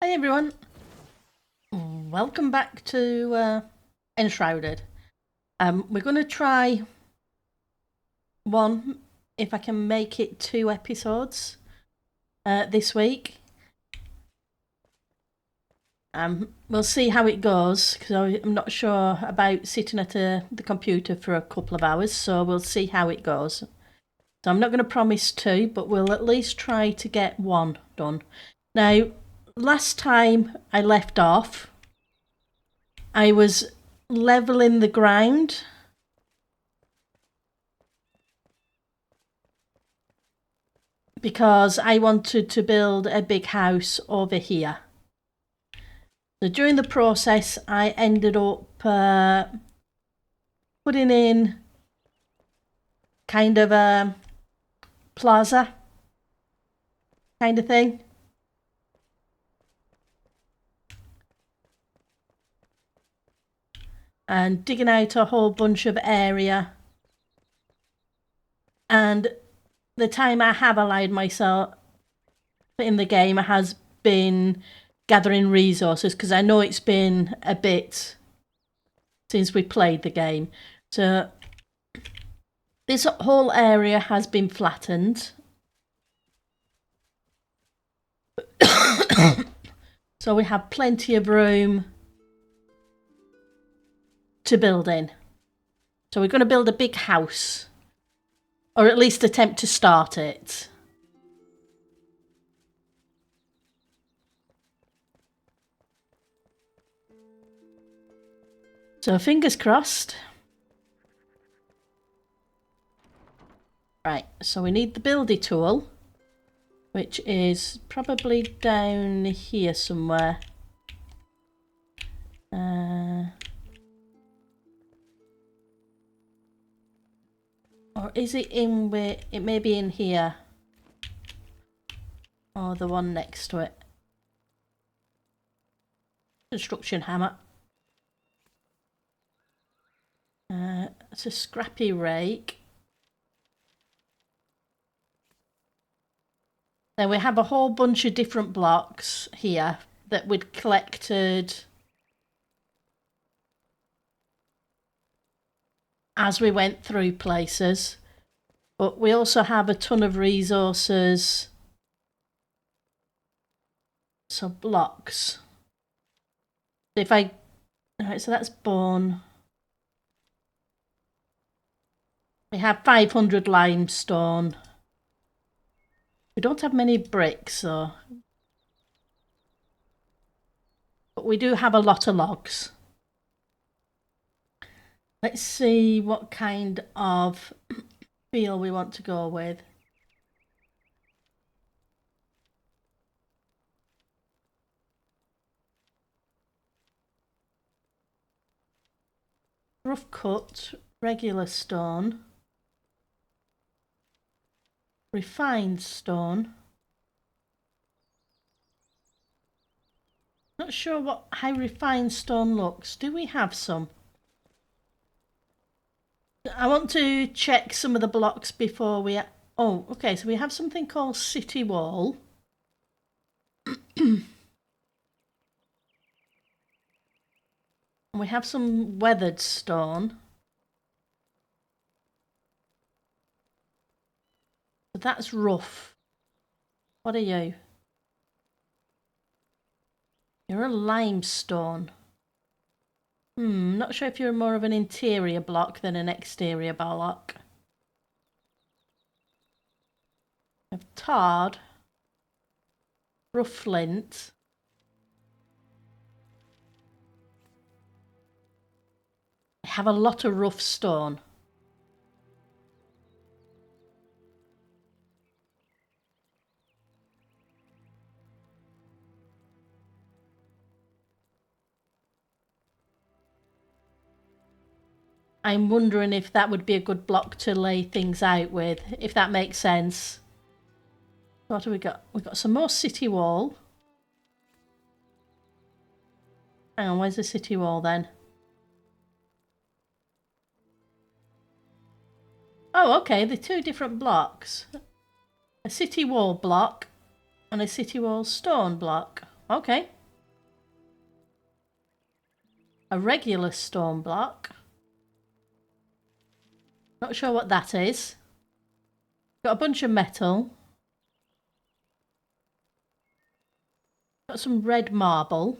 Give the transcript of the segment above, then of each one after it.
Hi everyone, welcome back to Enshrouded. We're going to try one, if I can make it 2 episodes this week. We'll see how it goes because I'm not sure about sitting at the computer for a couple of hours, so we'll see how it goes. So I'm not going to promise 2, but we'll at least try to get 1 done. Now, last time I left off, I was leveling the ground because I wanted to build a big house over here. So during the process, I ended up putting in kind of a plaza kind of thing. And digging out a whole bunch of area. And the time I have allowed myself in the game has been gathering resources because I know it's been a bit since we played the game. So this whole area has been flattened. So we have plenty of room to build in. So we're going to build a big house, or at least attempt to start it. So fingers crossed. Right, so we need the buildy tool, which is probably down here somewhere. Or is it in where it may be in here? Or the one next to it. Construction hammer. It's a scrappy rake. Then we have a whole bunch of different blocks here that we'd collected as we went through places. But we also have a ton of resources. So blocks. If I... Alright, so that's bone. We have 500 limestone. We don't have many bricks, though. But we do have a lot of logs. Let's see what kind of feel we want to go with. Rough cut, regular stone, refined stone. Not sure how refined stone looks. Do we have some? I want to check some of the blocks before we... Oh, okay, so we have something called city wall. And we have some weathered stone. But that's rough. What are you? You're a limestone. Not sure if you're more of an interior block than an exterior block. We have tarred, rough flint. I have a lot of rough stone. I'm wondering if that would be a good block to lay things out with, if that makes sense. What have we got? We've got some more city wall. Hang on, where's the city wall then? Oh, okay, they're 2 different blocks. A city wall block and a city wall stone block. okay. A regular stone block. Not sure what that is. Got a bunch of metal. Got some red marble.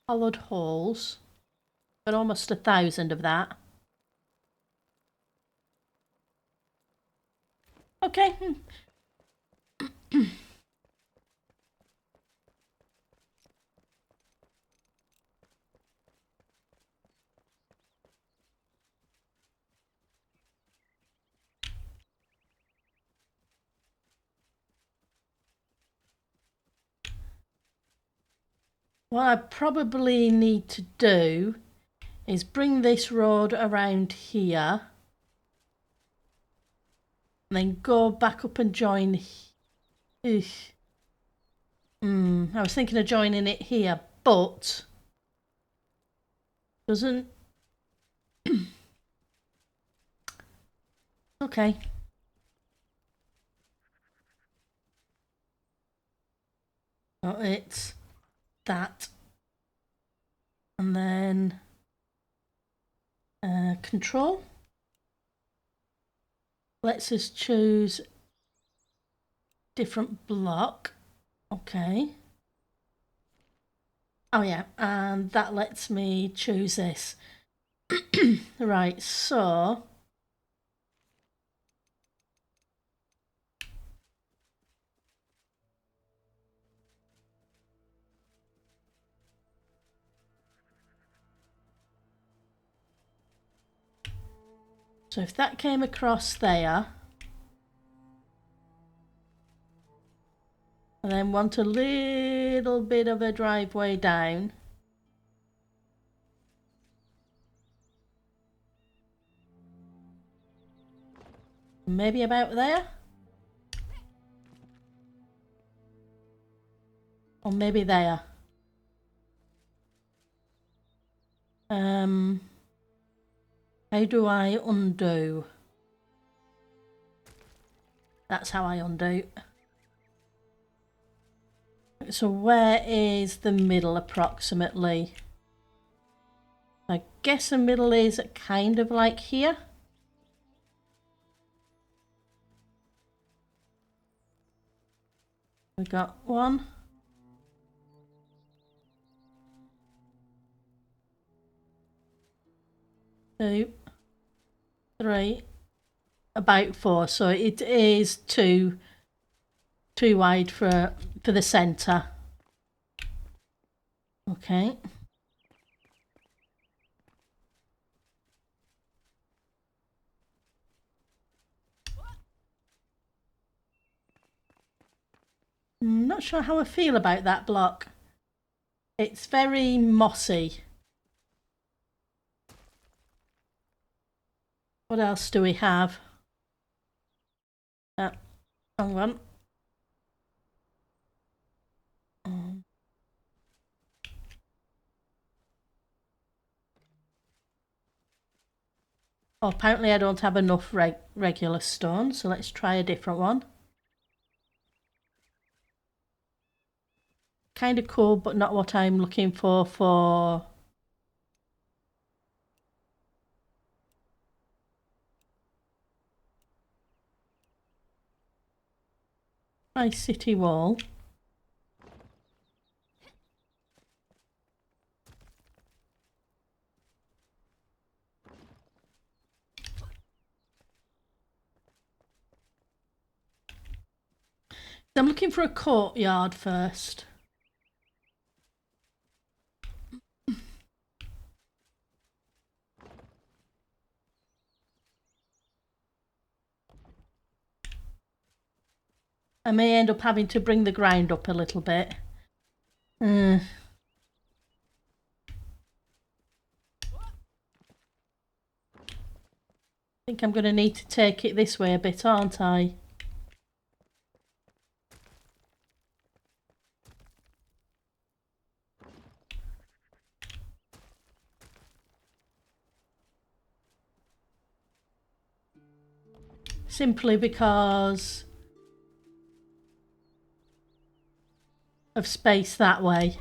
Hollowed holes. Got almost 1,000 of that. Okay. What I probably need to do is bring this road around here and then go back up and join. I was thinking of joining it here, but doesn't. Okay. So it's that. And then control. Let's us choose different block. Okay. Oh yeah, and that lets me choose this. Right, so if that came across there, and then want a little bit of a driveway down. Maybe about there? Or maybe there. How do I undo? That's how I undo. So where is the middle approximately? I guess the middle is kind of like here. We got 1, 2, 3, about 4. So it is too wide for the centre. Okay. I'm not sure how I feel about that block. It's very mossy. What else do we have? Hang on. Oh, apparently I don't have enough regular stone, so let's try a different one. Kind of cool, but not what I'm looking for my city wall. I'm looking for a courtyard first. I may end up having to bring the ground up a little bit. I think I'm going to need to take it this way a bit, aren't I? Simply because of space that way.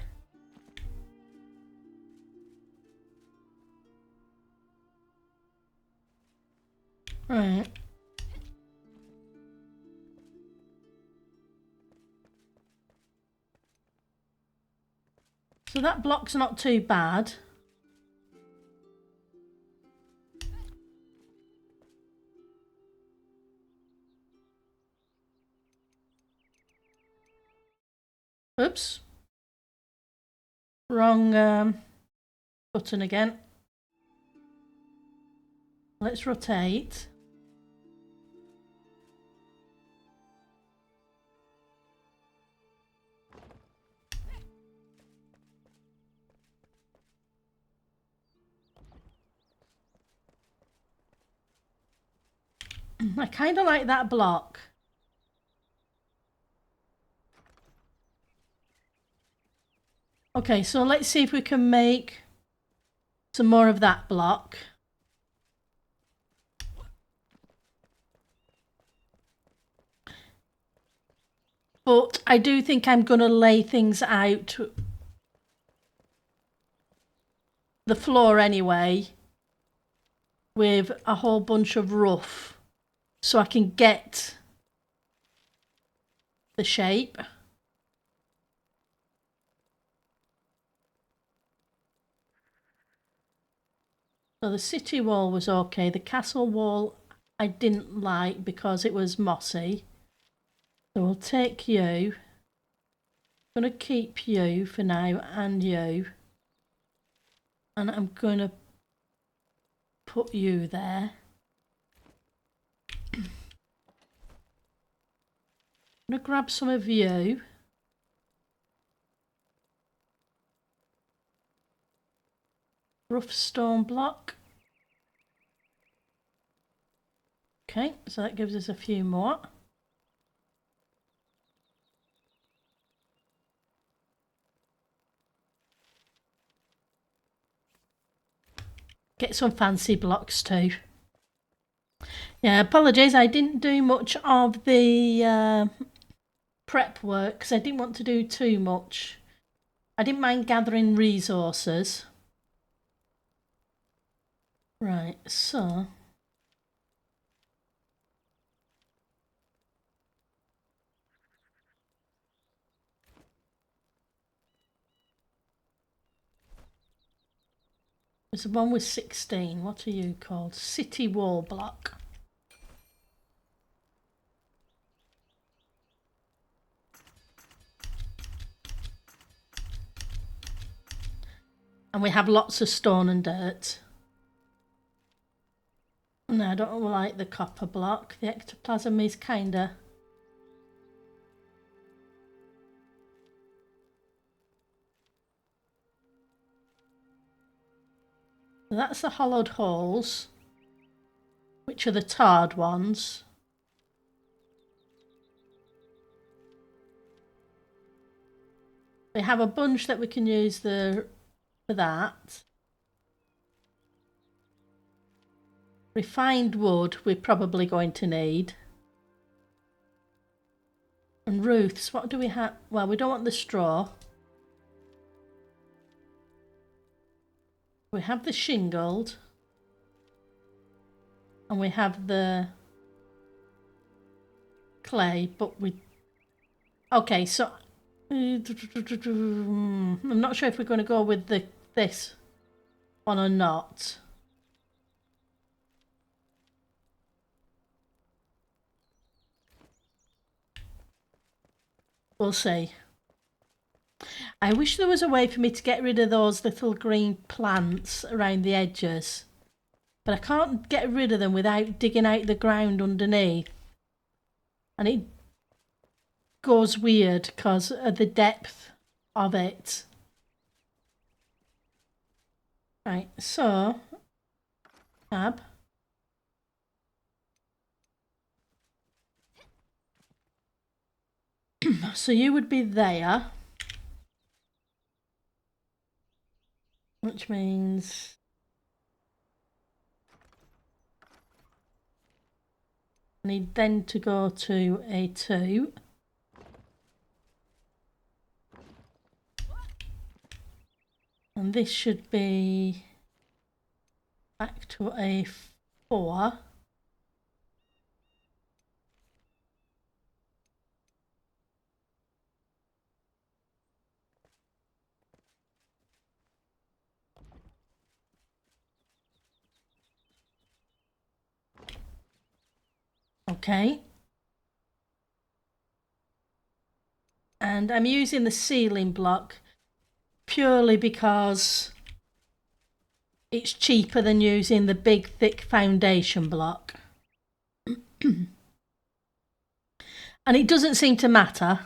Right. So that block's not too bad. Oops. Wrong button again. Let's rotate. I kind of like that block. Okay, so let's see if we can make some more of that block. But I do think I'm going to lay things out the floor anyway with a whole bunch of rough so I can get the shape. So the city wall was okay. The castle wall I didn't like because it was mossy. So we'll take you. I'm going to keep you for now and you. And I'm going to put you there. I'm going to grab some of you. Rough stone block. Okay, so that gives us a few more. Get some fancy blocks too. Yeah, apologies, I didn't do much of the prep work because I didn't want to do too much. I didn't mind gathering resources. Right, so there's the one with 16. What are you called? City wall block. And we have lots of stone and dirt. No, I don't like the copper block. The ectoplasm is kinda... That's the hollowed holes, which are the tarred ones. We have a bunch that we can use for that. Refined wood we're probably going to need. And roofs, what do we have? Well, we don't want the straw. We have the shingled. And we have the clay, but we... Okay, so... I'm not sure if we're going to go with this one or not. We'll see. I wish there was a way for me to get rid of those little green plants around the edges. But I can't get rid of them without digging out the ground underneath. And it goes weird because of the depth of it. Right, so... Tab. So you would be there. Which means... I need then to go to A2. And this should be back to a 4. Okay. And I'm using the ceiling block purely because it's cheaper than using the big thick foundation block. And it doesn't seem to matter.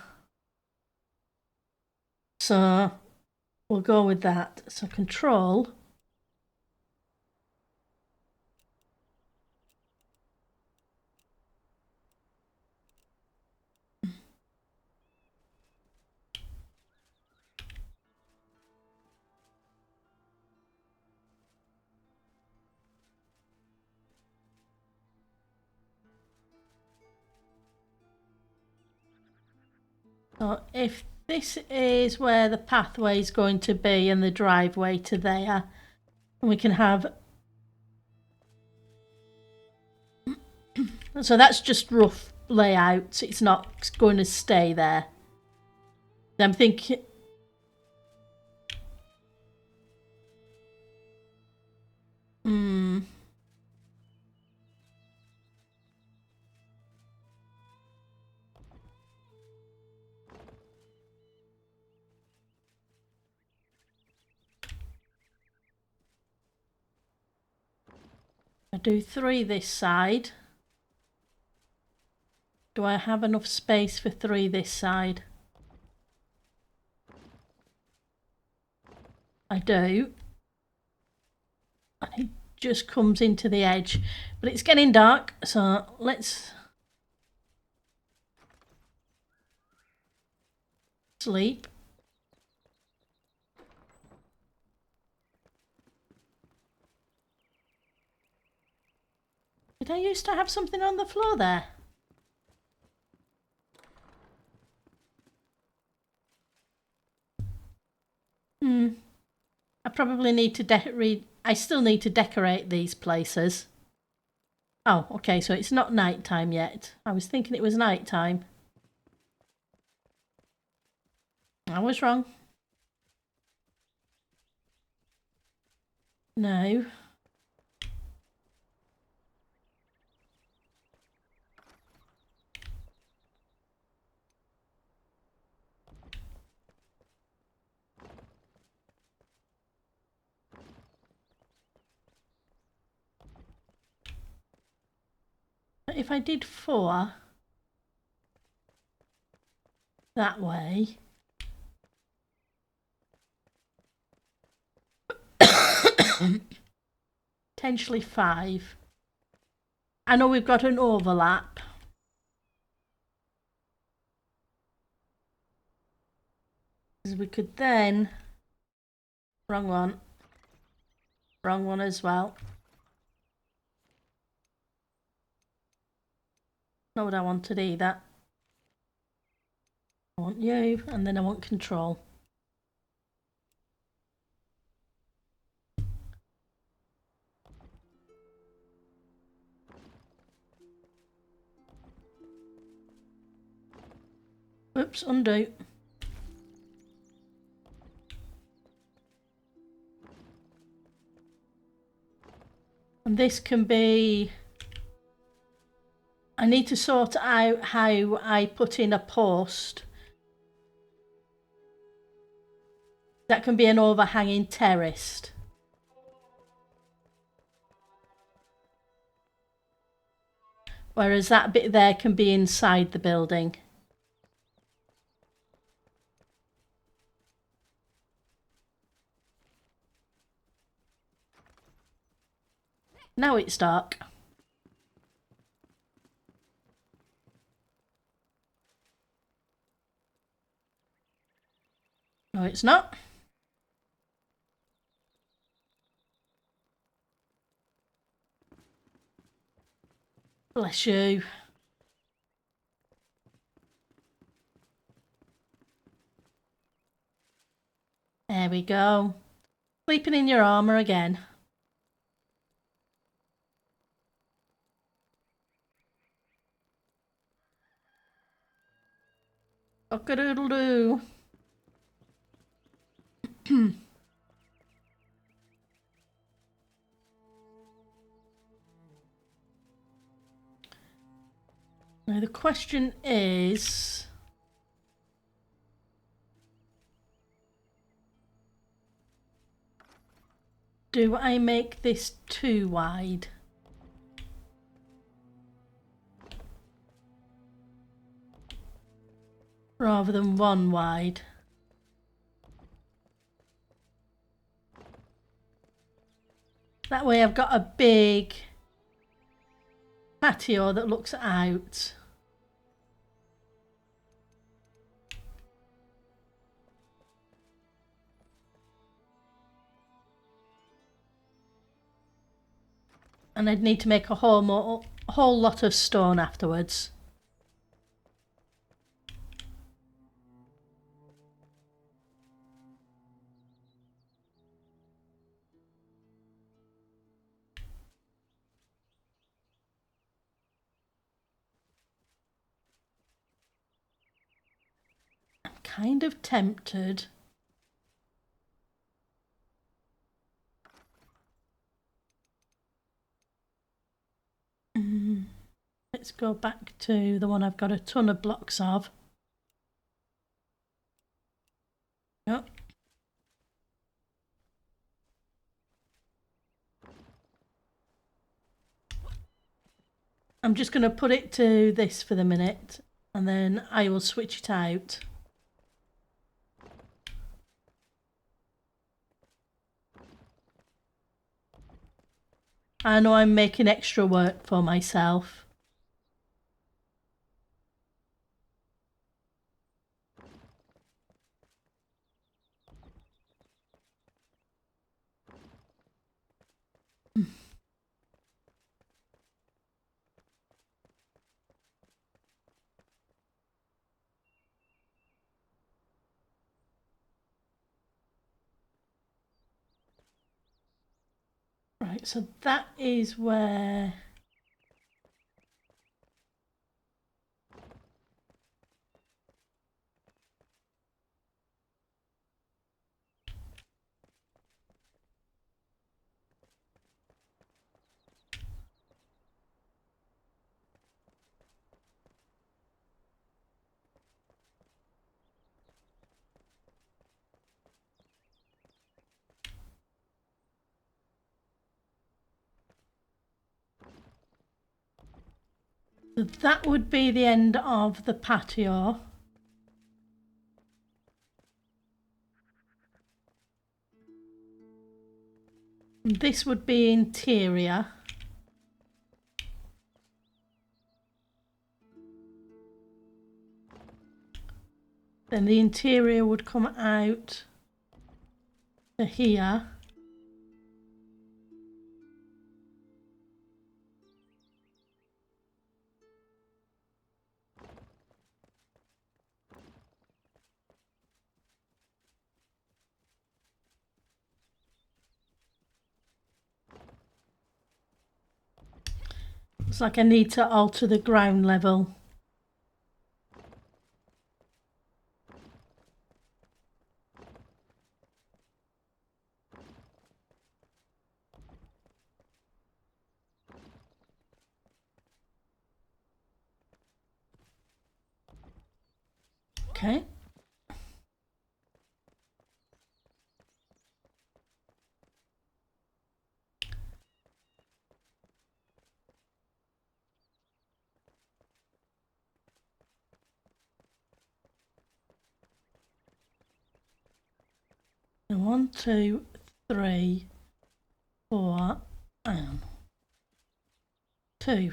So we'll go with that. So control. So if this is where the pathway is going to be and the driveway to there, we can have... So that's just rough layout. It's not going to stay there. I'm thinking... I do 3 this side. Do I have enough space for 3 this side? I do. And it just comes into the edge. But it's getting dark, so let's sleep. Did I used to have something on the floor there? I probably need to I still need to decorate these places. Oh, okay, so it's not night time yet. I was thinking it was night time. I was wrong. No. If I did 4 that way, potentially 5. I know we've got an overlap. Because we could then... Wrong one. Wrong one as well. Not what I wanted either. I want you, and then I want control. Oops, undo. And this can be... I need to sort out how I put in a post. That can be an overhanging terrace. Whereas that bit there can be inside the building. Now it's dark. No, it's not. Bless you. There we go. Sleeping in your armour again. Cock-a-doodle-doo. Now the question is... do I make this too wide? Rather than one wide? That way I've got a big patio that looks out. And I'd need to make a whole lot of stone afterwards. I'm kind of tempted. Let's go back to the one I've got a ton of blocks of. Yep. I'm just going to put it to this for the minute and then I will switch it out. I know I'm making extra work for myself. Right, so that is where... So that would be the end of the patio. This would be interior. Then the interior would come out to here. Looks like I need to alter the ground level. Okay. And 1, 2, 3, 4, and 2,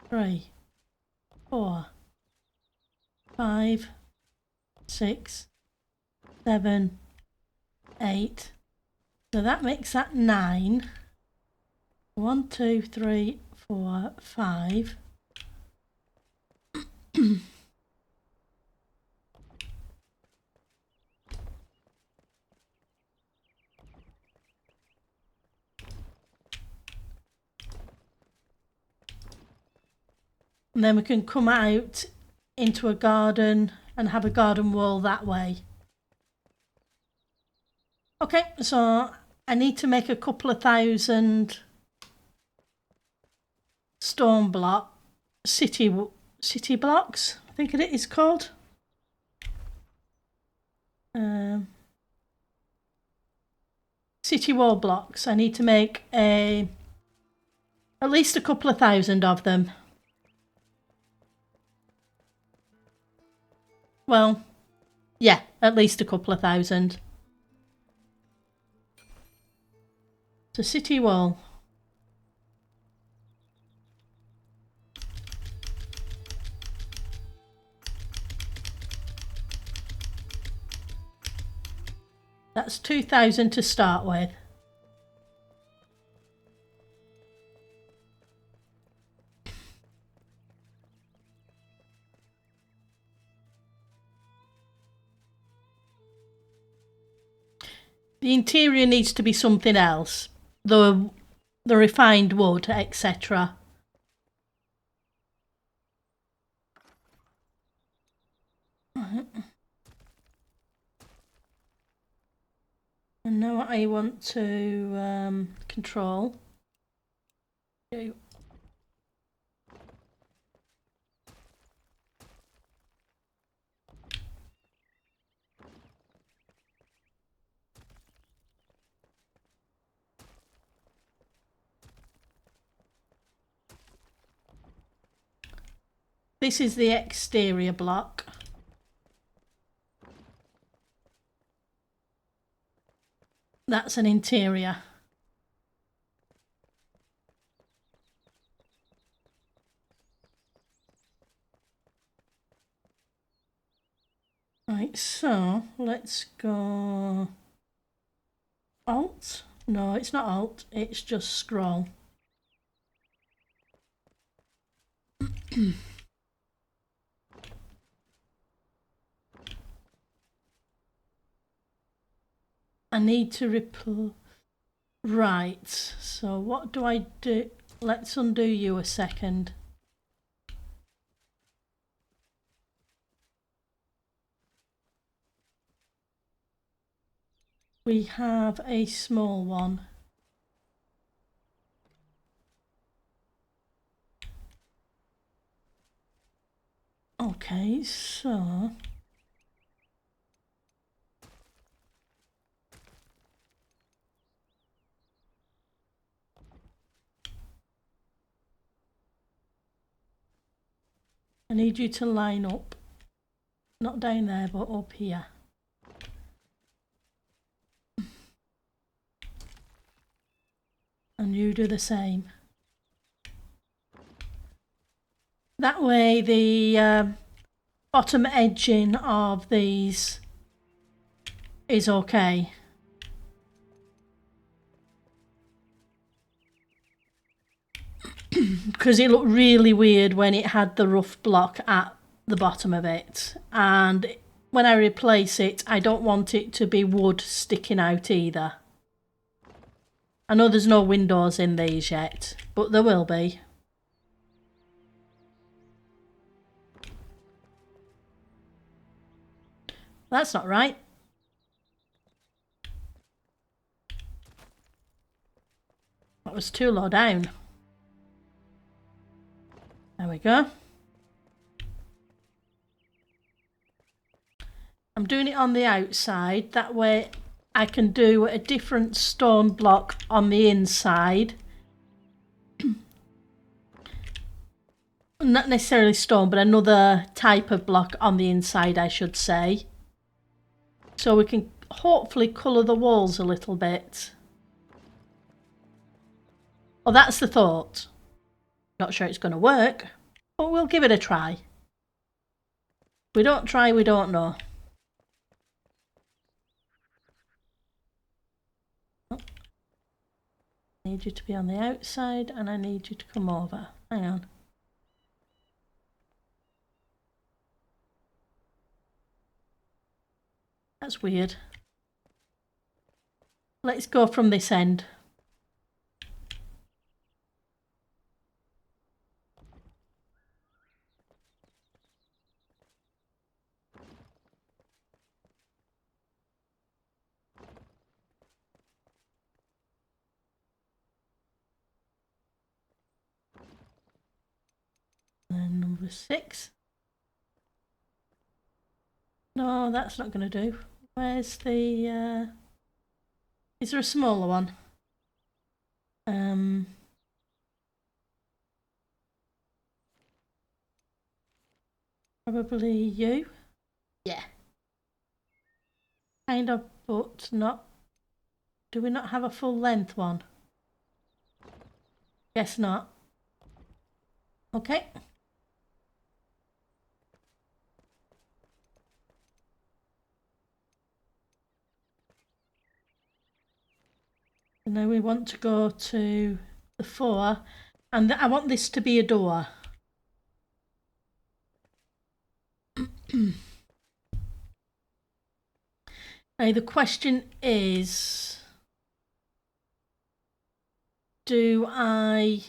3, 4, 5, 6, 7, 8. So that makes that 9. 1, 2, 3, 4, 5. And then we can come out into a garden and have a garden wall that way. Okay, so I need to make a couple of thousand stone block city blocks, I think it is called. City wall blocks. I need to make at least a couple of thousand of them. Well, yeah, at least a couple of thousand. So city wall. That's 2,000 to start with. The interior needs to be something else. The refined wood, etc. And now I want to control. This is the exterior block. That's an interior. Right, so let's go Alt. No, it's not Alt, it's just scroll. I need to right, so what do I do? Let's undo you a second. We have a small one. Okay, so I need you to line up, not down there, but up here. And you do the same. That way the bottom edging of these is okay. Because it looked really weird when it had the rough block at the bottom of it, and when I replace it I don't want it to be wood sticking out either. I know there's no windows in these yet, but there will be. That's not right. That was too low down. There we go. I'm doing it on the outside, that way I can do a different stone block on the inside. Not necessarily stone, but another type of block on the inside, I should say. So we can hopefully colour the walls a little bit. Well, that's the thought. Not sure it's going to work, but we'll give it a try. We don't try, we don't know. I need you to be on the outside and I need you to come over. Hang on. That's weird. Let's go from this end. over 6. No, that's not going to do. Where's the... Is there a smaller one? Probably you. Yeah. Kind of, but not. Do we not have a full length one? Guess not. Okay. And now we want to go to the 4, and I want this to be a door. Now the question is, do I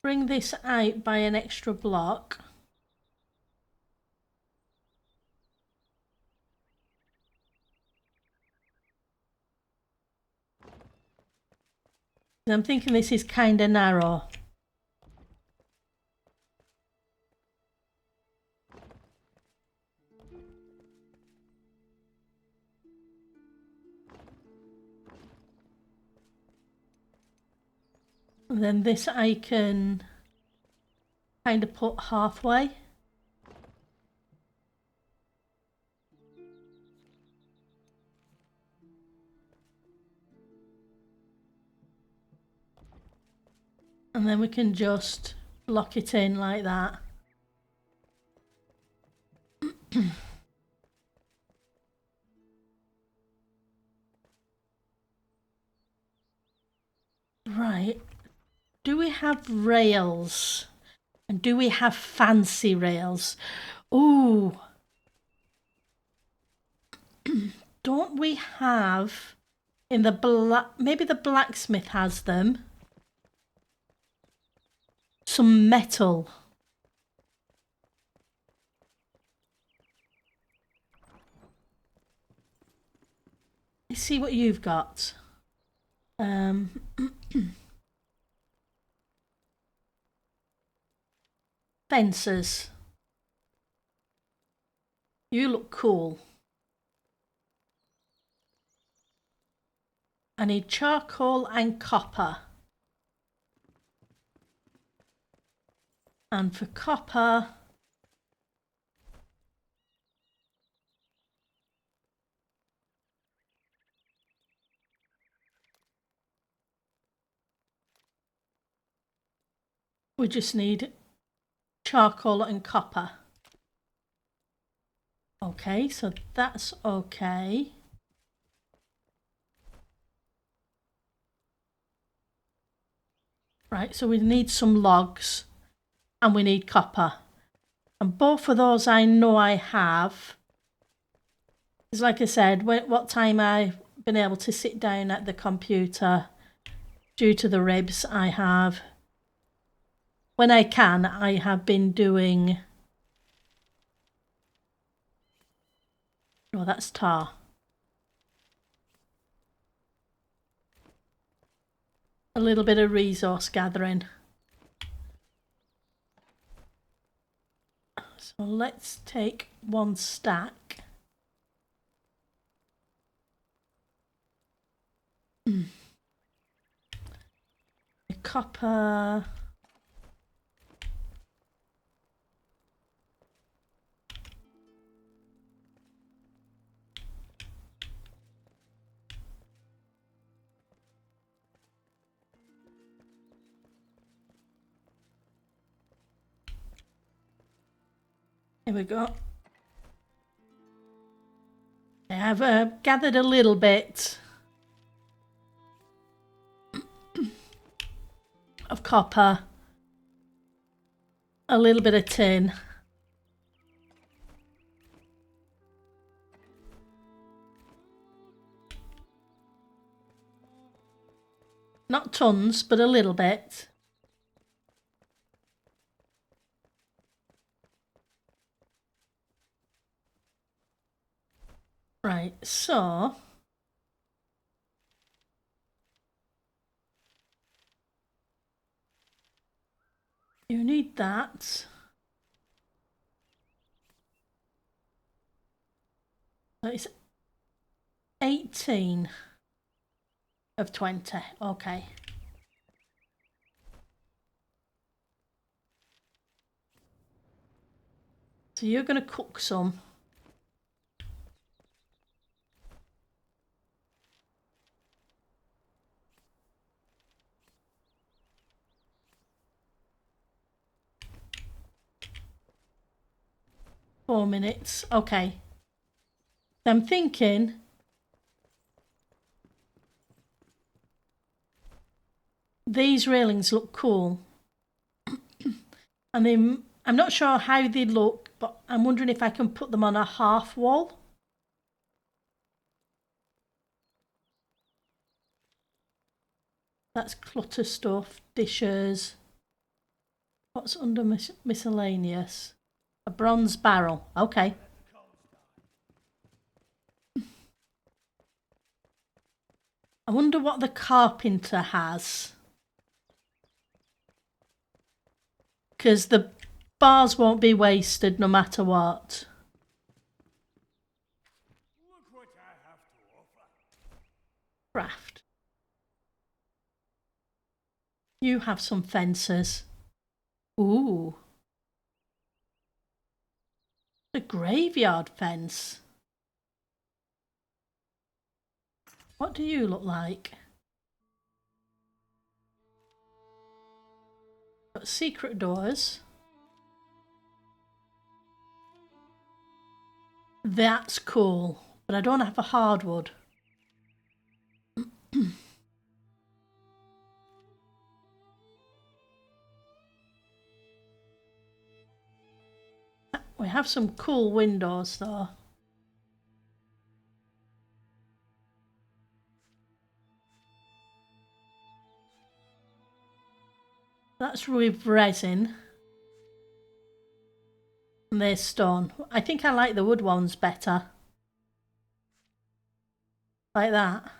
bring this out by an extra block? I'm thinking this is kind of narrow. And then this I can kind of put halfway. And then we can just lock it in like that. Right. Do we have rails? And do we have fancy rails? Ooh. Don't we have in the maybe the blacksmith has them. Some metal. Let's see what you've got. Fences. You look cool. I need charcoal and copper. And for copper, we just need charcoal and copper. Okay, so that's okay. Right, so we need some logs and we need copper. And both of those I know I have. Because like I said, what time I've been able to sit down at the computer due to the ribs I have. When I can, I have been doing... Oh, that's tar. A little bit of resource gathering. So let's take 1 stack. The copper... Here we go. I have gathered a little bit of copper, a little bit of tin. Not tons, but a little bit. Right, so... need that. So it's 18 of 20. Okay. So you're going to cook some. $4 minutes. Okay. I'm thinking these railings look cool. And I'm not sure how they look, but I'm wondering if I can put them on a half wall. That's clutter stuff, dishes. What's under miscellaneous? A bronze barrel. Okay. I wonder what the carpenter has. Because the bars won't be wasted no matter what. Look what I have to offer. Craft. You have some fences. Ooh. A graveyard fence. What do you look like? Got secret doors. That's cool, but I don't have a hardwood. We have some cool windows though. That's with resin. And there's stone. I think I like the wood ones better. Like that.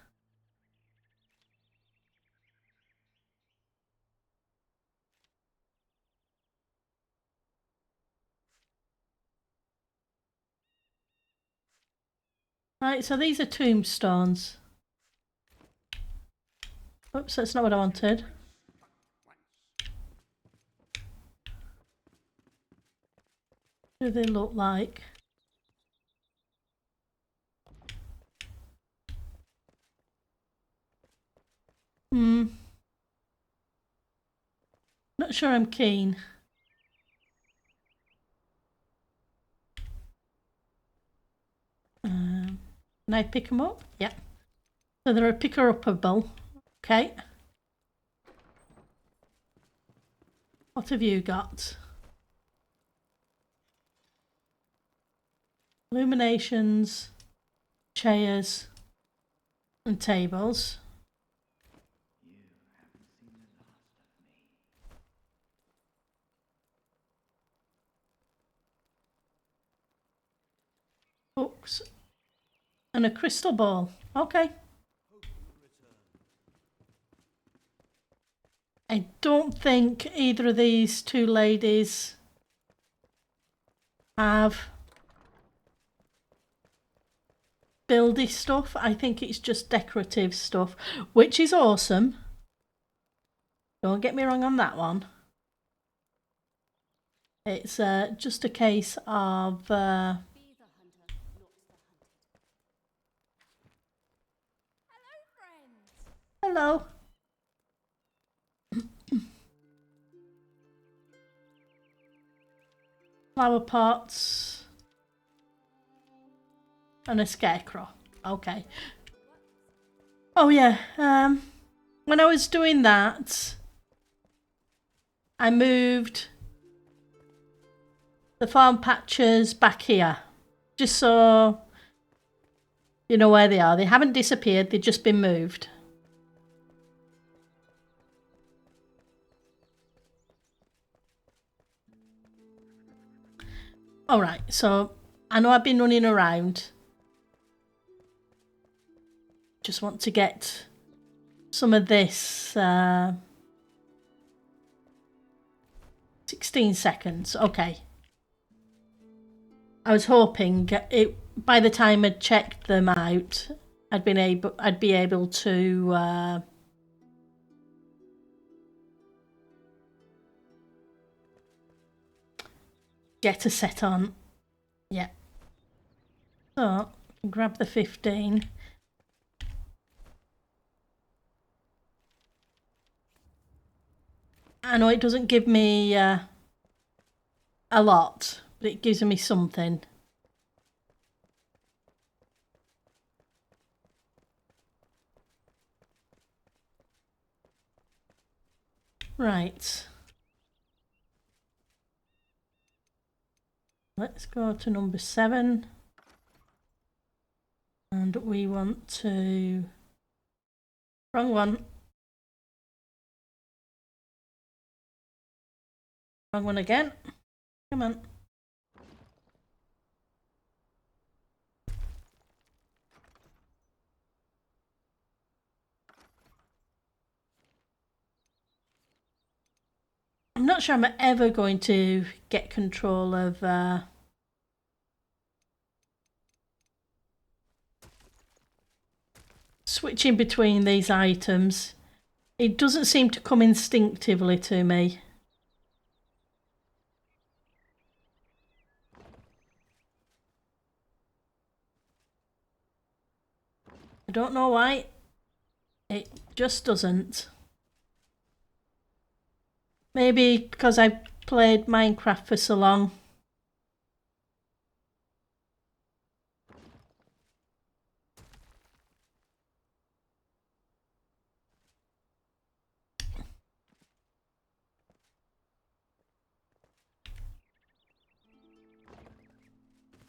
Right, so these are tombstones. Oops, that's not what I wanted. What do they look like? Not sure I'm keen. Can I pick them up? Yeah. So they're a picker-upable. Okay. What have you got? Illuminations, chairs, and tables. You haven't seen the last of me. Books. And a crystal ball. Okay. I don't think either of these two ladies have buildy stuff. I think it's just decorative stuff, which is awesome. Don't get me wrong on that one. It's just a case of hello. Flower pots and a scarecrow. Okay. Oh yeah. When I was doing that, I moved the farm patches back here, just so you know where they are. They haven't disappeared. They've just been moved. All right, so I know I've been running around. Just want to get some of this 16 seconds. Okay. I was hoping it by the time I'd checked them out, I'd be able to get a set on. Yeah. So grab the 15. I know it doesn't give me a lot, but it gives me something. Right. Let's go to number 7. And we want to... Wrong one. Wrong one again. Come on. I'm not sure I'm ever going to get control of switching between these items. It doesn't seem to come instinctively to me. I don't know why. It just doesn't. Maybe because I've played Minecraft for so long.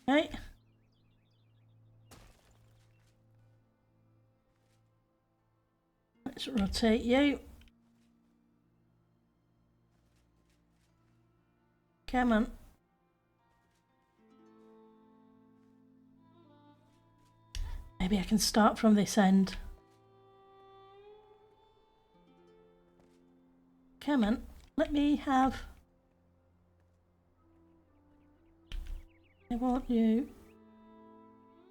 Right. Let's rotate you. Come on. Maybe I can start from this end. Come on. Let me have... I want you...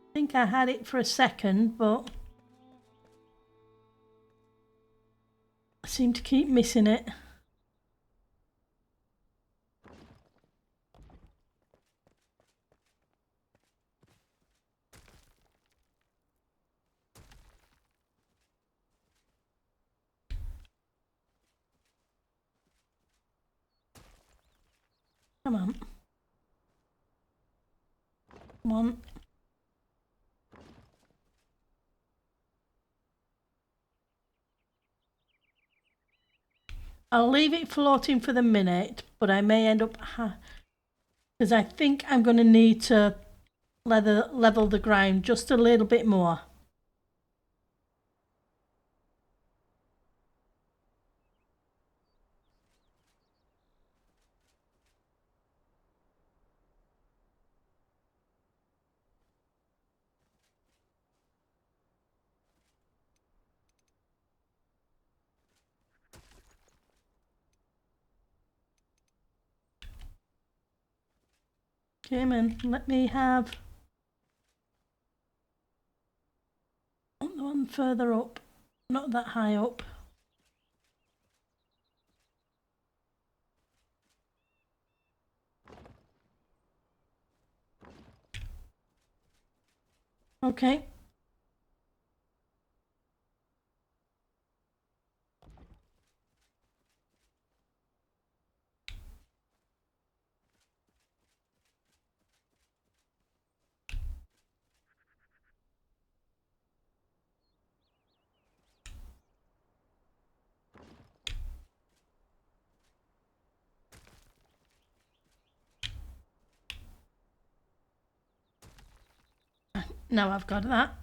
I think I had it for a second, but... I seem to keep missing it. Come on. Come on. I'll leave it floating for the minute, but I may end up... because I think I'm going to need to level the ground just a little bit more. Come in, let me have... the one further up, not that high up. Okay. Now I've got that.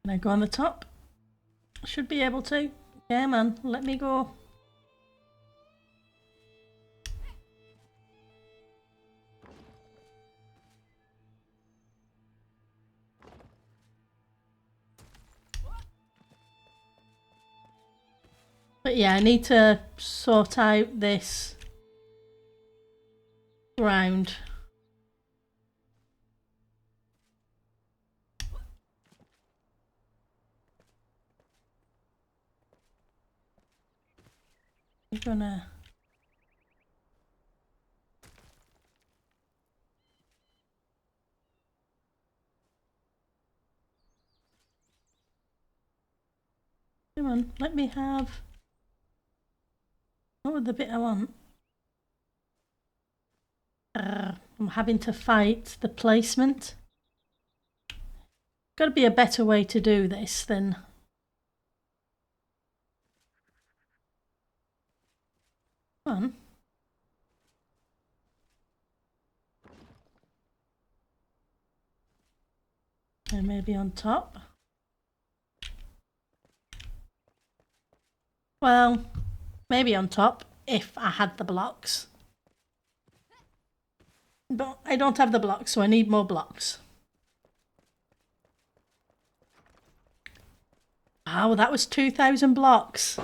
Can I go on the top? Should be able to. Yeah, man, let me go. But yeah, I need to sort out this ground. We're gonna... Come on, let me have... What was the bit I want? I'm having to fight the placement. Got to be a better way to do this than... Come on. And maybe on top. Well, maybe on top if I had the blocks. But I don't have the blocks, so I need more blocks. Oh, that was 2,000 blocks.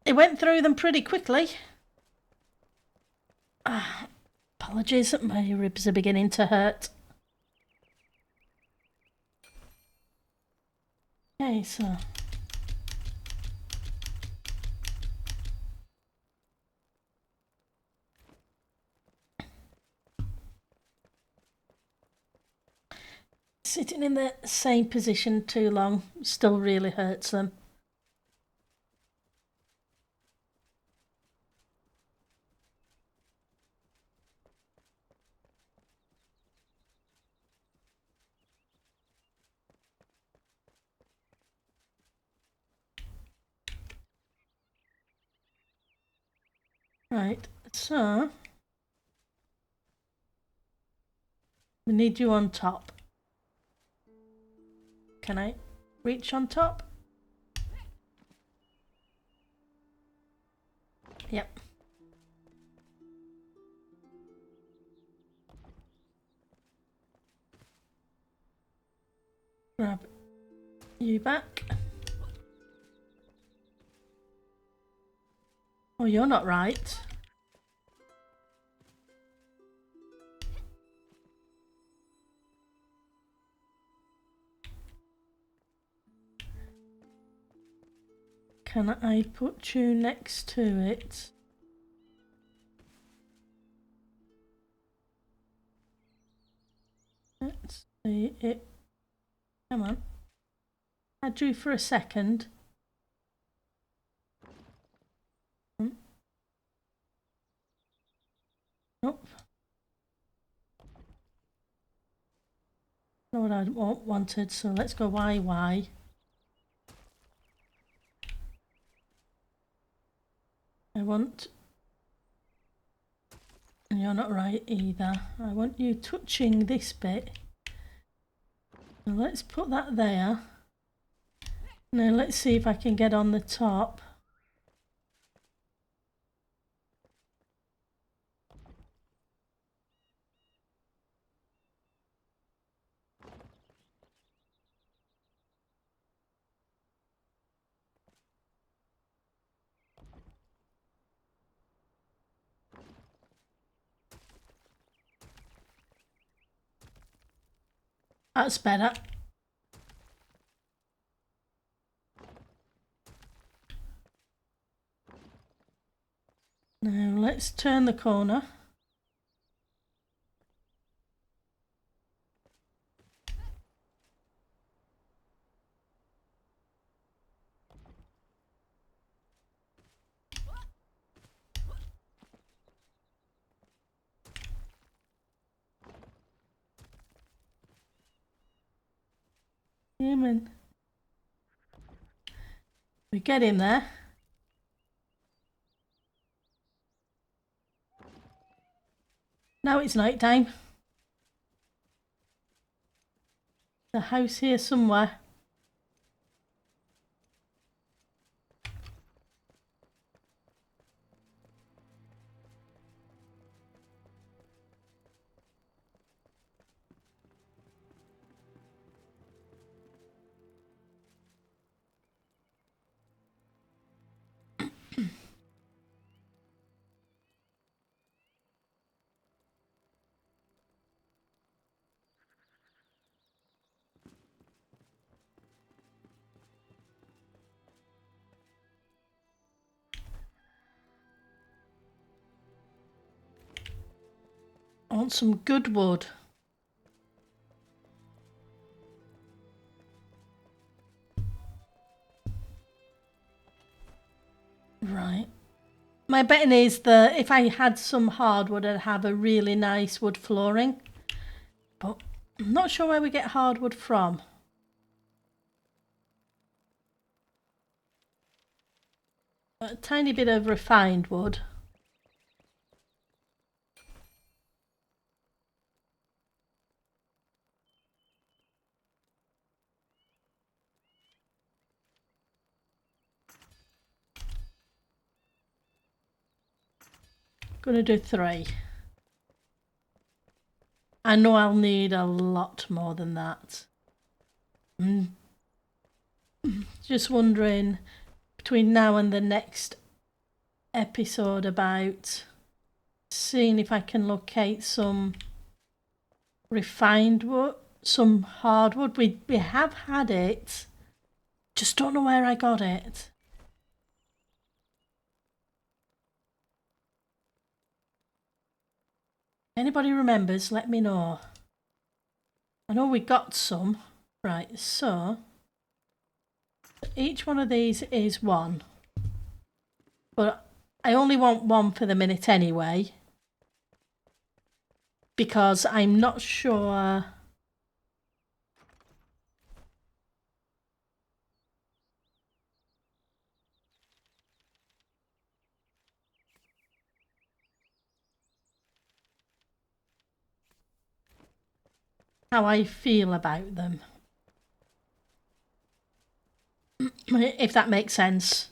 It went through them pretty quickly. Apologies, my ribs are beginning to hurt. Okay, so... Sitting in the same position too long still really hurts them. Right, so... We need you on top. Can I reach on top? Yep. Grab you back. Oh, you're not right. Can I put you next to it? Let's see it. Come on. I drew for a second. Nope. Not what I wanted, so let's go Y. I want... And you're not right either. I want you touching this bit. So let's put that there. Now let's see if I can get on the top. That's better. Now let's turn the corner. Human. We get in there. Now it's night time. The house here somewhere. I want some good wood. Right. My betting is that if I had some hardwood, I'd have a really nice wood flooring. But I'm not sure where we get hardwood from. A tiny bit of refined wood. Gonna do 3. I know I'll need a lot more than that. Just wondering between now and the next episode about seeing if I can locate some refined wood, some hardwood. We have had it, just don't know where I got it. Anybody remembers, let me know. I know we got some. Right, so each one of these is 1. But I only want 1 for the minute anyway. Because I'm not sure how I feel about them. If that makes sense.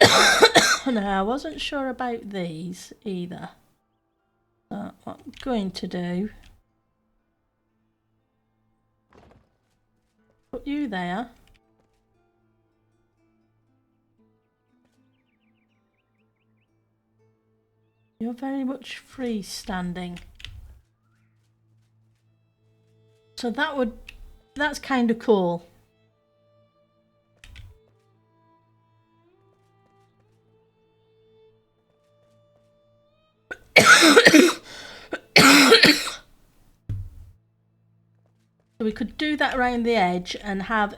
No, I wasn't sure about these either. So what I'm going to do, put you there. You're very much freestanding. So that's kind of cool. So we could do that around the edge and have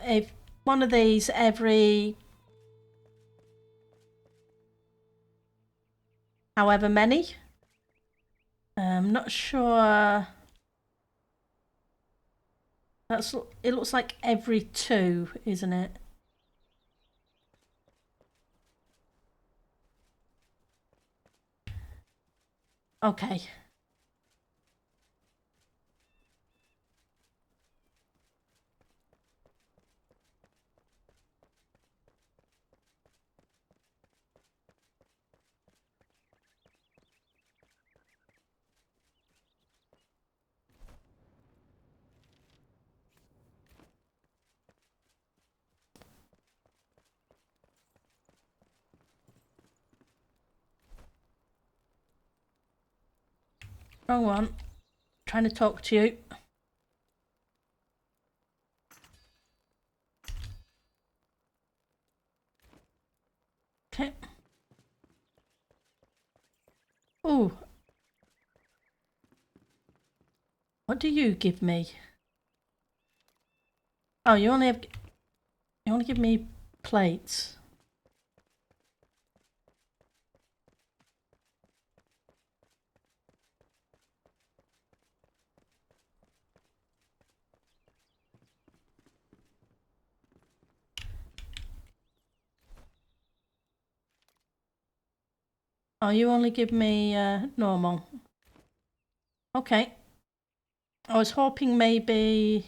one of these every however many. I'm not sure. It looks like every 2, isn't it? Okay. Wrong one. Trying to talk to you. Okay. Oh. What do you give me? Oh, you only give me plates. Oh, you only give me normal. Okay. I was hoping maybe.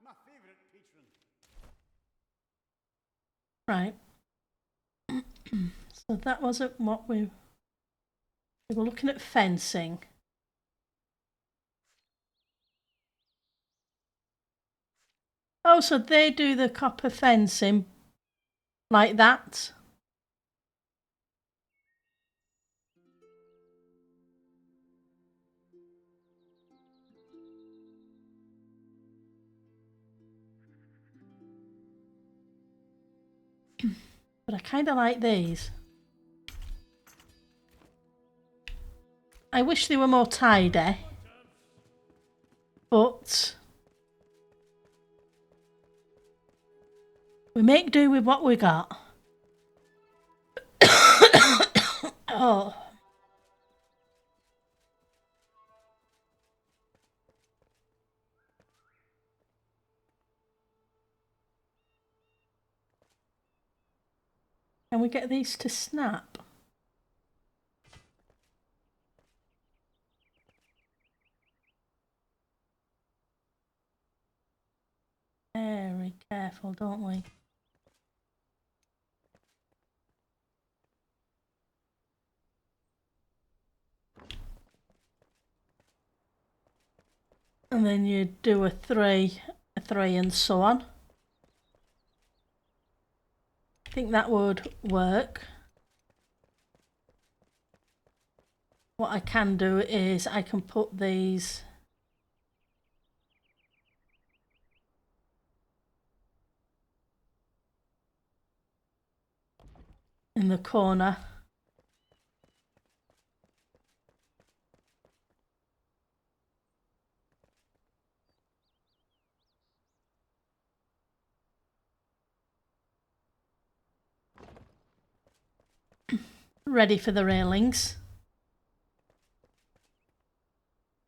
My favorite patron. Right. So that wasn't what we were looking at fencing. Oh, so they do the copper fencing like that. But I kind of like these. I wish they were more tidy, but we make do with what we got. Oh. Can we get these to snap? Very careful, don't we? And then you do a three, and so on. I think that would work. What I can do is I can put these in the corner. Ready for the railings.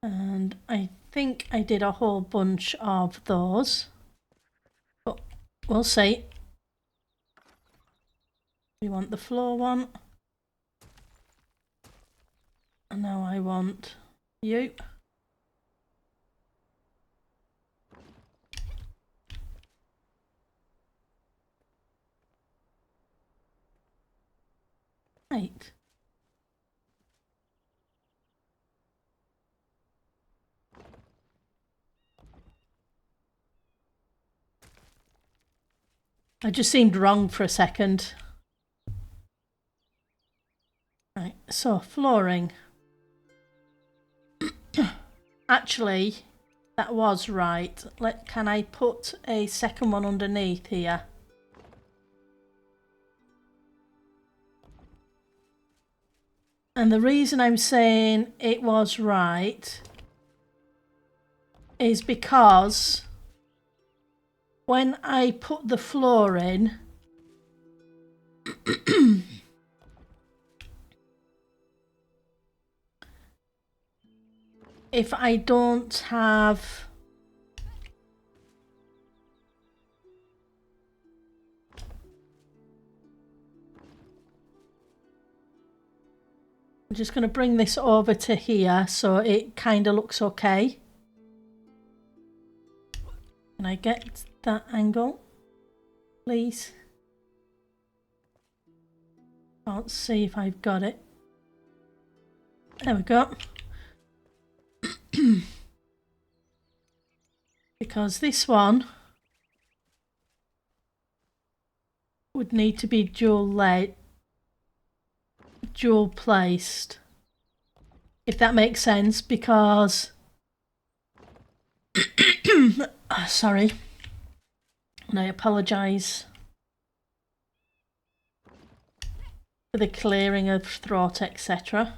And I think I did a whole bunch of those, but we'll see. We want the floor one. And now I want you. Right. I just seemed wrong for a second. Right, so flooring. Actually, that was right. Can I put a second one underneath here? And the reason I'm saying it was right is because when I put the floor in, if I don't have I'm just going to bring this over to here so it kind of looks okay. Can I get that angle, please? Can't see if I've got it. There we go. Because this one would need to be dual placed, if that makes sense, because sorry, and I apologise for the clearing of throat, etc.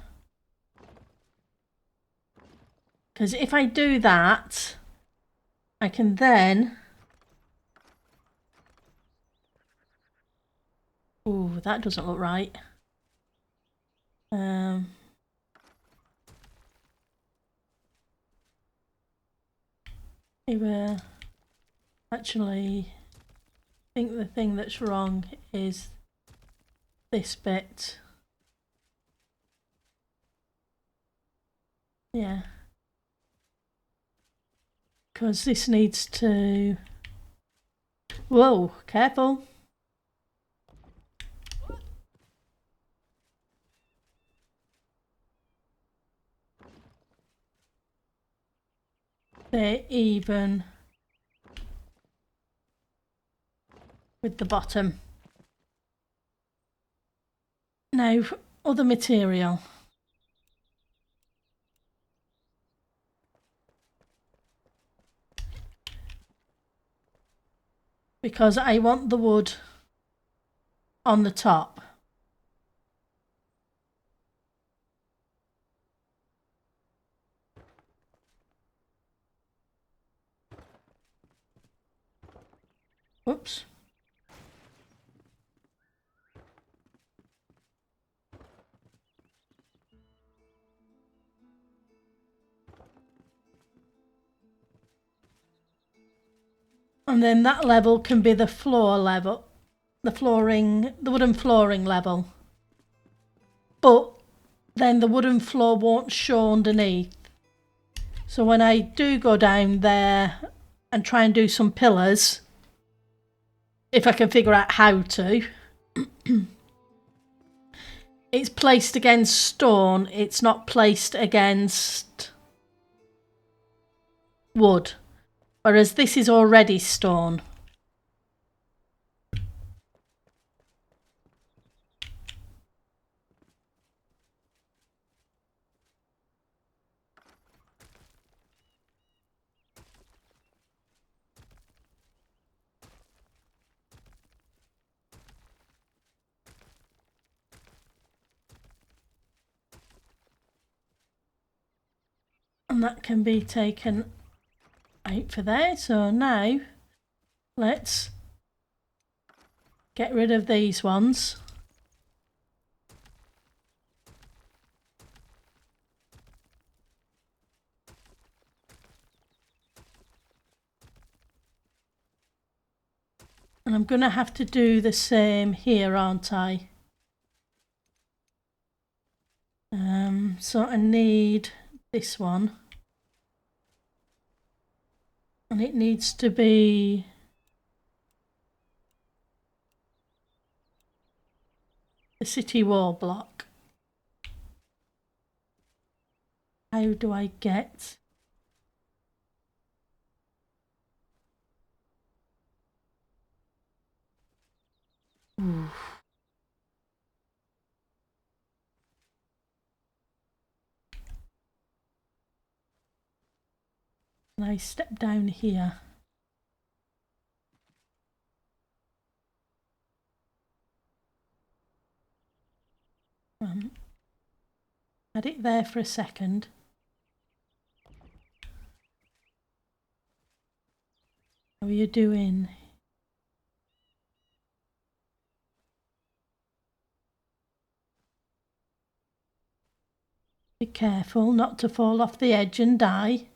Because if I do that, I can then... Ooh, that doesn't look right. Actually, I think the thing that's wrong is this bit. Yeah. Because this needs to... Whoa, careful. They're even with the bottom. Now, other material. Because I want the wood on the top. And then that level can be the floor level, the wooden flooring level. But then the wooden floor won't show underneath. So when I do go down there and try and do some pillars, if I can figure out how to, it's placed against stone, it's not placed against wood. Whereas this is already stone. And that can be taken out for there. So now let's get rid of these ones. And I'm going to have to do the same here, aren't I? So I need this one. And it needs to be the city wall block. How do I get... Ooh. And I step down here. Had it there for a second. How are you doing? Be careful not to fall off the edge and die.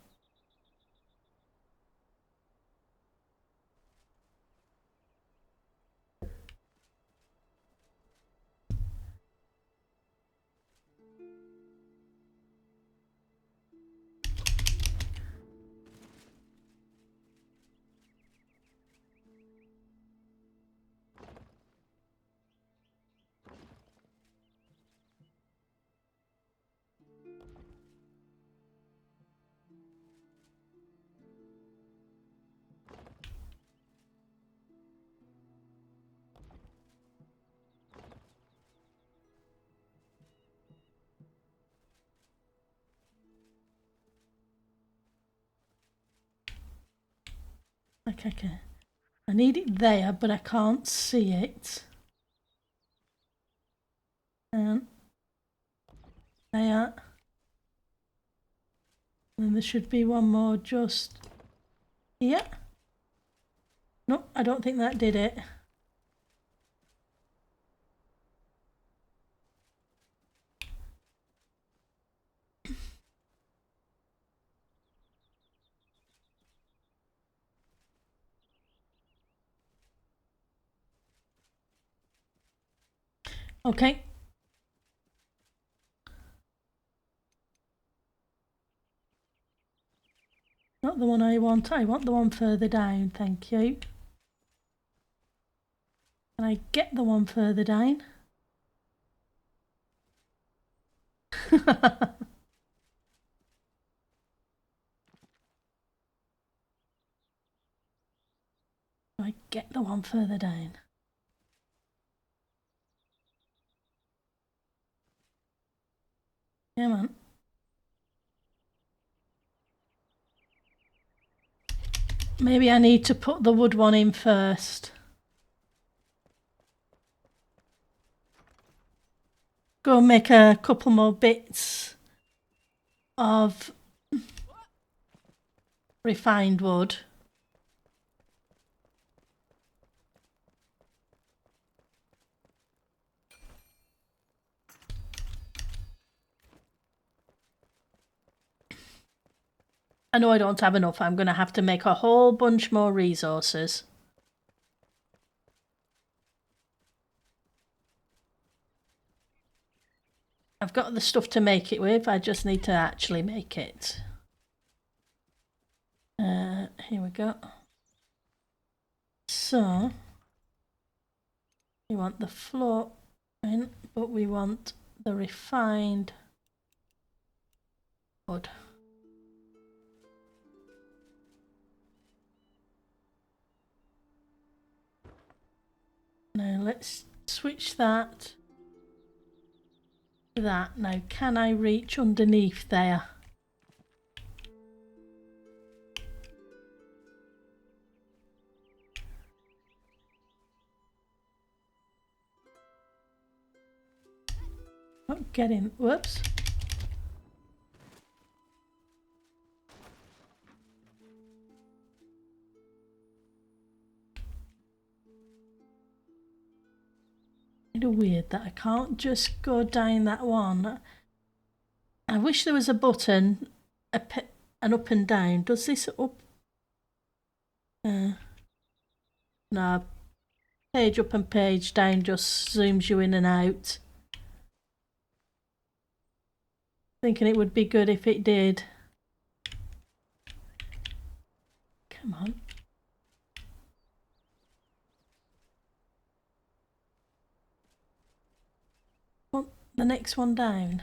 Okay. I need it there, but I can't see it. There. And there should be one more just here. No, I don't think that did it. Okay. Not the one I want the one further down, thank you. Can I get the one further down? I get the one further down? Come on. Maybe I need to put the wood one in first. Go make a couple more bits of refined wood. I know I don't have enough. I'm going to have to make a whole bunch more resources. I've got the stuff to make it with. I just need to actually make it. Here we go. So, we want the float in, but we want the refined wood. Now let's switch that to that. Now can I reach underneath there? Not getting, whoops. Kind of weird that I can't just go down that one. I wish there was a button, an up and down. Does this up? No, page up and page down just zooms you in and out. Thinking it would be good if it did. Come on. Want the next one down.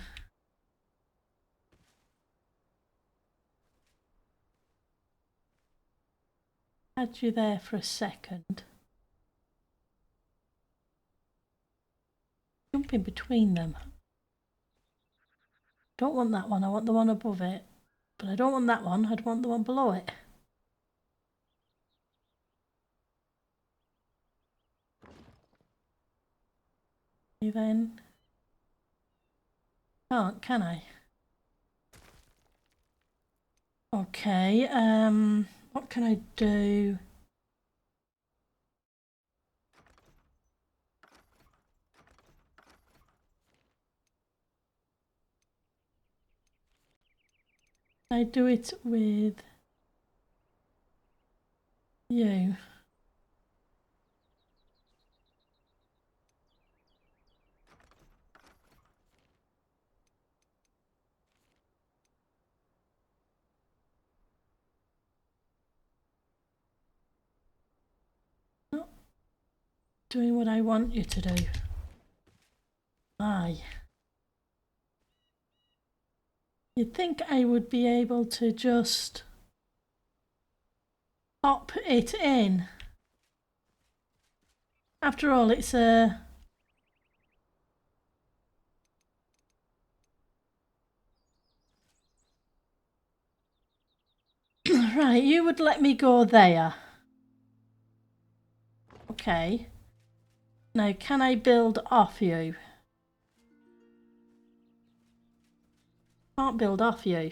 Had you there for a second. Jump in between them. Don't want that one, I want the one above it. But I don't want that one, I'd want the one below it. You then can't, can I? Okay, what can I do? I do it with you. Not doing what I want you to do. Aye. You'd think I would be able to just pop it in. After all, it's a... Right, you would let me go there. Okay. Now, can I build off you? Can't build off you.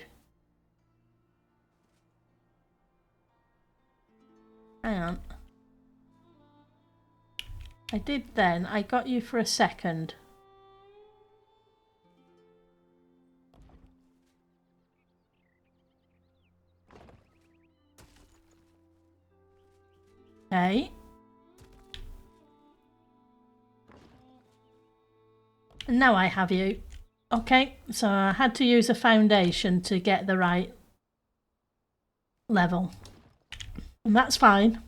Hang on. I did then. I got you for a second. Okay. And now I have you. Okay, so I had to use a foundation to get the right level. And that's fine.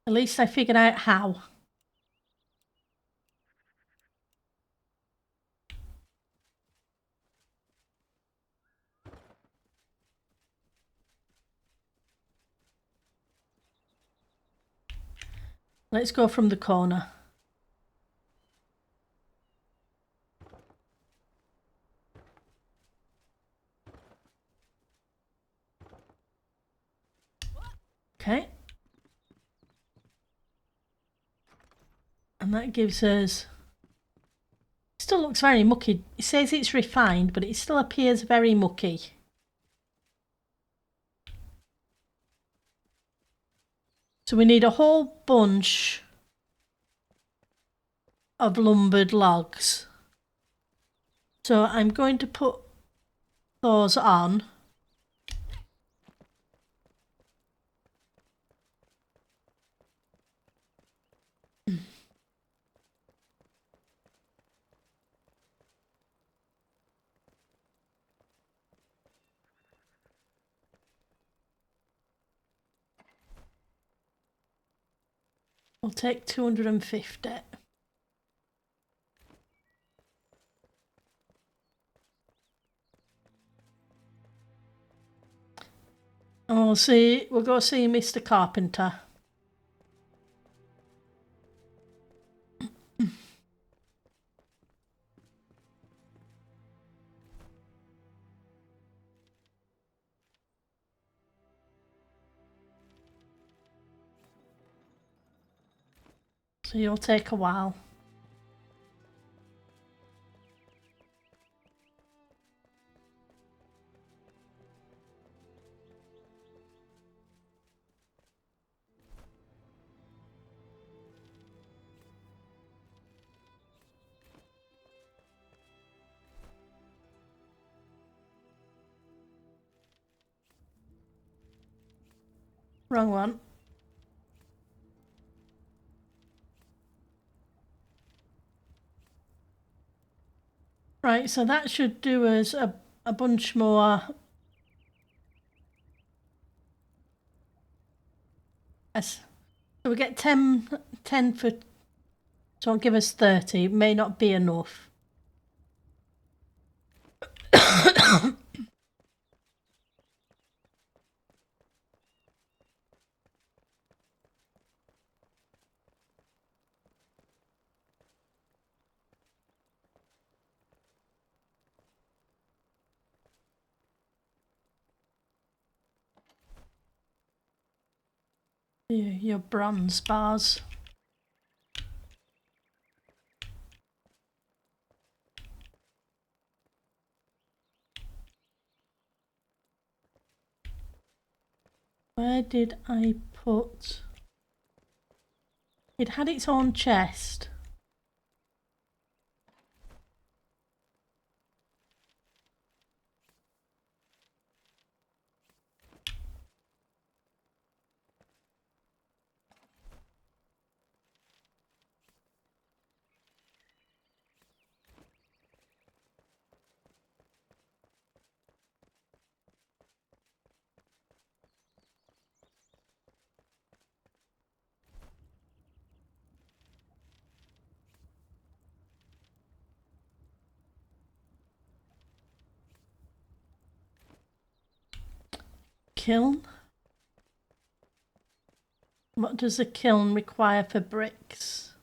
At least I figured out how. Let's go from the corner. Okay. And that gives us... Still looks very mucky. It says it's refined, but it still appears very mucky. So we need a whole bunch of lumbered logs. So I'm going to put those on. We'll take 250. And we'll go see Mr. Carpenter. So you'll take a while. Wrong one. Right, so that should do us a bunch more. Yes. So we get 10 for, so it'll give us 30. It may not be enough. Your bronze bars. Where did I put? It had its own chest. Kiln? What does a kiln require for bricks?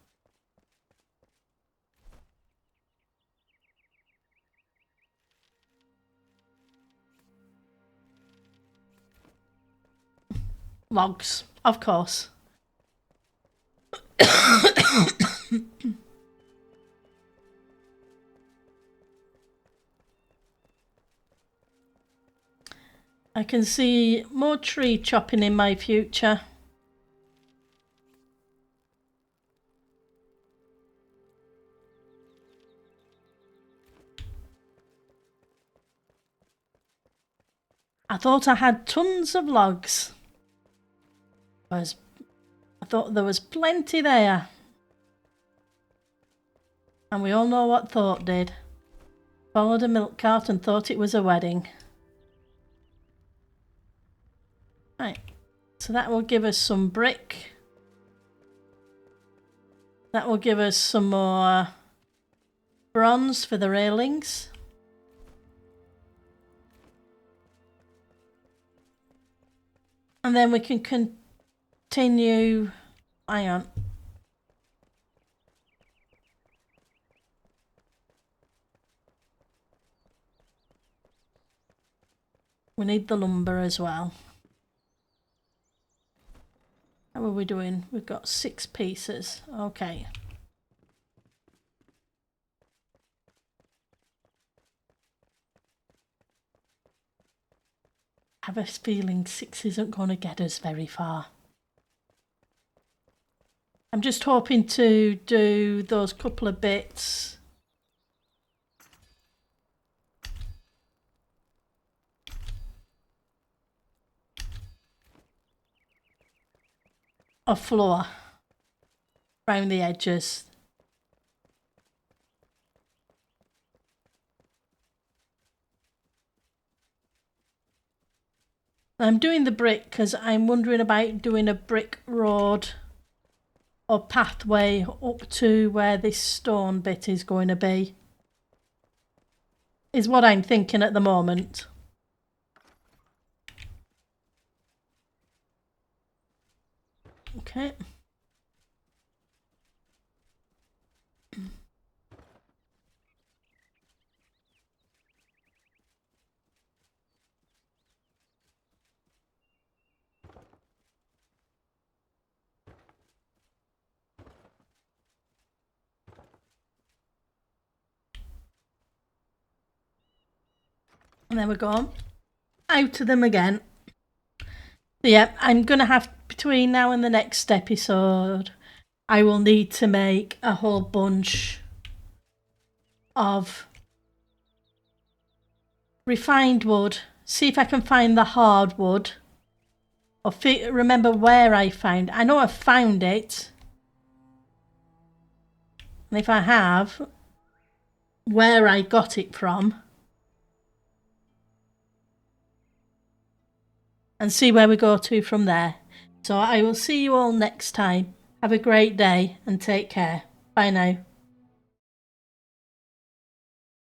Logs, of course. I can see more tree chopping in my future. I thought I had tons of logs. I thought there was plenty there. And we all know what Thought did. Followed a milk cart and thought it was a wedding. Right, so that will give us some brick. That will give us some more bronze for the railings. And then we can continue. Hang on. We need the lumber as well. How are we doing? We've got 6 pieces. Okay. I have a feeling 6 isn't going to get us very far. just hoping to do those couple of bits of floor around the edges. I'm doing the brick because I'm wondering about doing a brick road or pathway up to where this stone bit is going to be. Is what I'm thinking at the moment. Okay. And there we go. Out of them again. So yeah, I'm going to have, between now and the next episode, I will need to make a whole bunch of refined wood. See if I can find the hardwood. Or remember where I found. I know I found it. And if I have, where I got it from. And see where we go to from there. So I will see you all next time. Have a great day and take care. Bye now.